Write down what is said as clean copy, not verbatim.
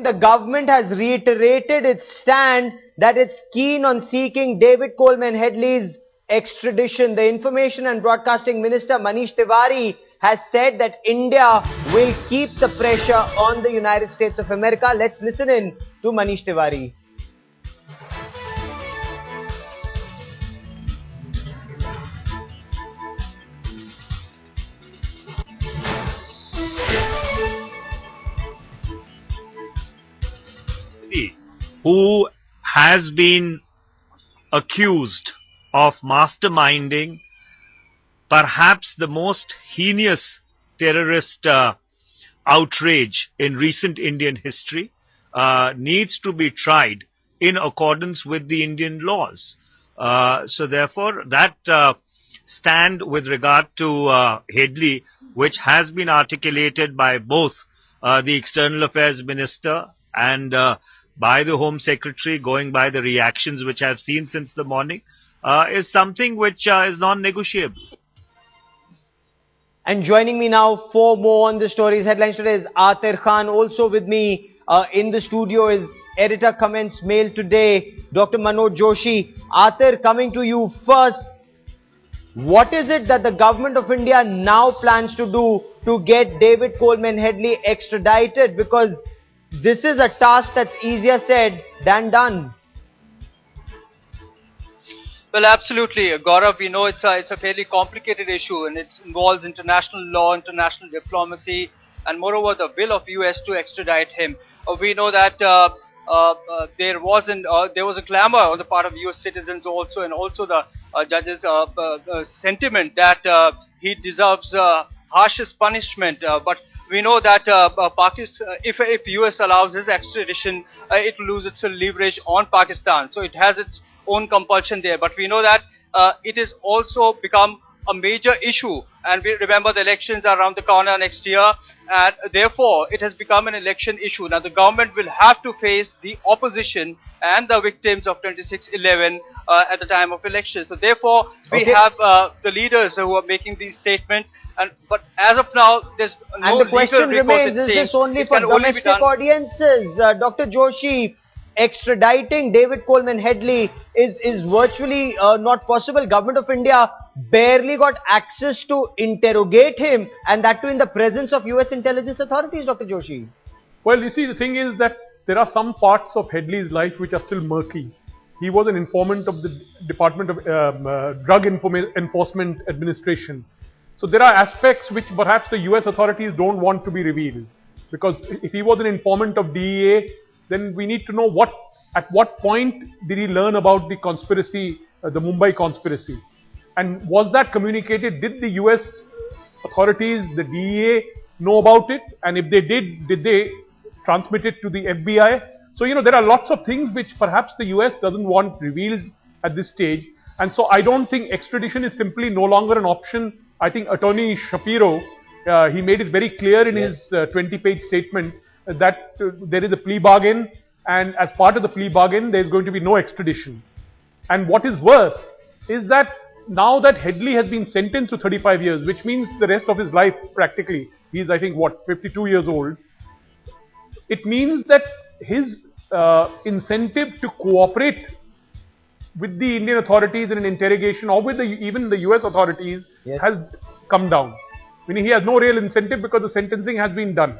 the government has reiterated its stand that it's keen on seeking David Coleman Headley's extradition. The Information and Broadcasting Minister Manish Tiwari has said that India will keep the pressure on the United States of America. Let's listen in to Manish Tiwari. Who has been accused of masterminding perhaps the most heinous terrorist outrage in recent Indian history, needs to be tried in accordance with the Indian laws. So therefore, that stand with regard to Headley, which has been articulated by both the External Affairs Minister and by the Home Secretary, going by the reactions which I've seen since the morning, is something which is non-negotiable. And joining me now for more on the story's headlines today is Atir Khan. Also with me in the studio is editor comments mail today, Dr. Manoj Joshi. Atir, coming to you first. What is it that the government of India now plans to do to get David Coleman Headley extradited? Because this is a task that's easier said than done. Well, absolutely, Gaurav. We know it's a fairly complicated issue, and it involves international law, international diplomacy, and moreover the will of US to extradite him. We know that there was a clamor on the part of US citizens also, and also the judges' sentiment that he deserves harshest punishment. But we know that Pakistan, if US allows his extradition, it will lose its leverage on Pakistan. So it has its own compulsion there. But we know that it has also become a major issue, and we remember the elections are around the corner next year, and therefore it has become an election issue. Now the government will have to face the opposition and the victims of 26/11 at the time of elections. So therefore we have the leaders who are making these statements, but as of now there's no legal recourse. And the question remains, is this only for domestic audiences? Dr. Joshi, extraditing David Coleman Headley is virtually not possible. Government of India barely got access to interrogate him, and that too in the presence of US intelligence authorities, Dr. Joshi. Well, you see, the thing is that there are some parts of Headley's life which are still murky. He was an informant of the Department of Drug Enforcement Administration. So there are aspects which perhaps the US authorities don't want to be revealed. Because if he was an informant of DEA, then we need to know at what point did he learn about the conspiracy, the Mumbai conspiracy. And was that communicated? Did the US authorities, the DEA, know about it? And if they did they transmit it to the FBI? So, you know, there are lots of things which perhaps the US doesn't want revealed at this stage. And so I don't think extradition is simply no longer an option. I think Attorney Shapiro, he made it very clear in his 20-page statement that there is a plea bargain, and as part of the plea bargain, there is going to be no extradition. And what is worse is that now that Headley has been sentenced to 35 years, which means the rest of his life practically, he's I think 52 years old, it means that his incentive to cooperate with the Indian authorities in an interrogation or with even the US authorities has come down. Meaning he has no real incentive because the sentencing has been done.